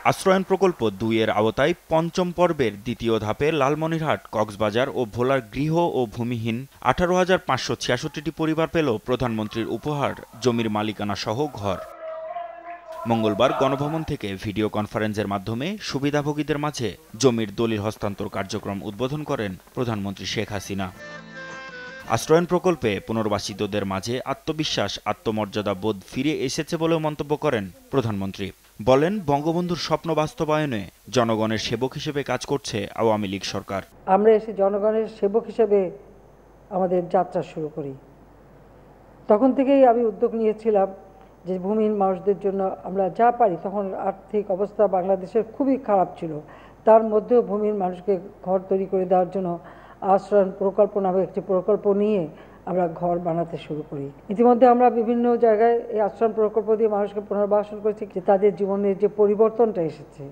আশ্রয়ণ প্রকল্প ২ এর আওতায় পঞ্চম পর্বের দ্বিতীয় ধাপে লালমনিরহাট, কক্সবাজার ও ভোলার গৃহ ও ভূমিহীন ১৮,৫৬৬টি পরিবার পেল প্রধানমন্ত্রীর উপহার জমির মালিকানা সহ ঘর। মঙ্গলবার গণভবন থেকে ভিডিও কনফারেন্সের মাধ্যমে সুবিধাভোগীদের মাঝে জমির দলিল হস্তান্তর কার্যক্রম উদ্বোধন করেন প্রধানমন্ত্রী শেখ হাসিনা। আশ্রয়ণ প্রকল্পে পুনর্বাসিতদের মাঝে আত্মবিশ্বাস, আত্মমর্যাদা বোধ ফিরে এসেছে বলেও মন্তব্য করেন প্রধানমন্ত্রী। বলেন, বঙ্গবন্ধুর স্বপ্ন বাস্তবায়নে জনগণের সেবক হিসেবে কাজ করছে আওয়ামী লীগ সরকার। আমরা এসে জনগণের সেবক হিসেবে আমাদের যাত্রা শুরু করি। তখন থেকেই আমি উদ্যোগ নিয়েছিলাম যে ভূমিহীন মানুষদের জন্য আমরা যা পারি, তখন আর্থিক অবস্থা বাংলাদেশের খুবই খারাপ ছিল, তার মধ্যেও ভূমিহীন মানুষকে ঘর তৈরি করে দেওয়ার জন্য আশ্রয়ণ প্রকল্প নামে একটি প্রকল্প নিয়ে আমরা ঘর বানাতে শুরু করি। ইতিমধ্যে আমরা বিভিন্ন জায়গায় এই আশ্রয়ণ প্রকল্প দিয়ে মানুষকে পুনর্বাসন করেছি, যে তাদের জীবনের যে পরিবর্তনটা এসেছে,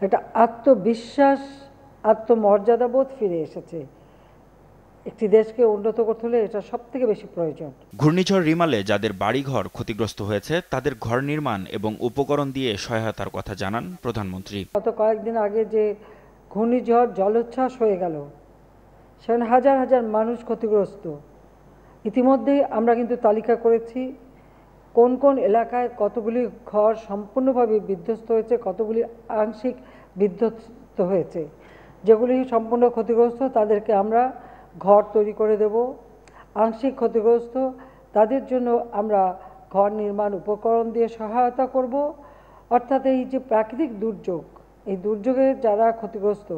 একটা আত্মবিশ্বাস, আত্মমর্যাদাবোধ ফিরে এসেছে। একটি দেশকে উন্নত করতে হলে এটা সবথেকে বেশি প্রয়োজন। ঘূর্ণিঝড় রিমালে যাদের বাড়িঘর ক্ষতিগ্রস্ত হয়েছে তাদের ঘর নির্মাণ এবং উপকরণ দিয়ে সহায়তার কথা জানান প্রধানমন্ত্রী। গত কয়েকদিন আগে যে ঘূর্ণিঝড় জলোচ্ছ্বাস হয়ে গেল, সেখানে হাজার হাজার মানুষ ক্ষতিগ্রস্ত। ইতিমধ্যেই আমরা কিন্তু তালিকা করেছি কোন কোন এলাকায় কতগুলি ঘর সম্পূর্ণভাবে বিধ্বস্ত হয়েছে, কতগুলি আংশিক বিধ্বস্ত হয়েছে। যেগুলি সম্পূর্ণ ক্ষতিগ্রস্ত তাদেরকে আমরা ঘর তৈরি করে দেব। আংশিক ক্ষতিগ্রস্ত তাদের জন্য আমরা ঘর নির্মাণ উপকরণ দিয়ে সহায়তা করব। অর্থাৎ এই যে প্রাকৃতিক দুর্যোগ, এই দুর্যোগে যারা ক্ষতিগ্রস্ত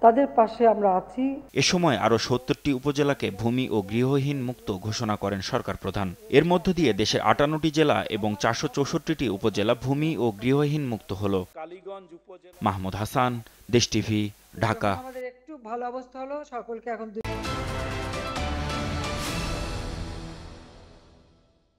তাদের পাশে আমরা আছি। এ সময় আরও ৭০টি উপজেলাকে ভূমি ও গৃহহীন মুক্ত ঘোষণা করেন সরকার প্রধান। এর মধ্য দিয়ে দেশের ৫৮টি জেলা এবং ৪৬৪টি উপজেলা ভূমি ও গৃহহীন মুক্ত হল। মাহমুদ হাসান, দেশ টিভি, ঢাকা। আমাদের একটু ভালো অবস্থা হলো, সকলকে এখন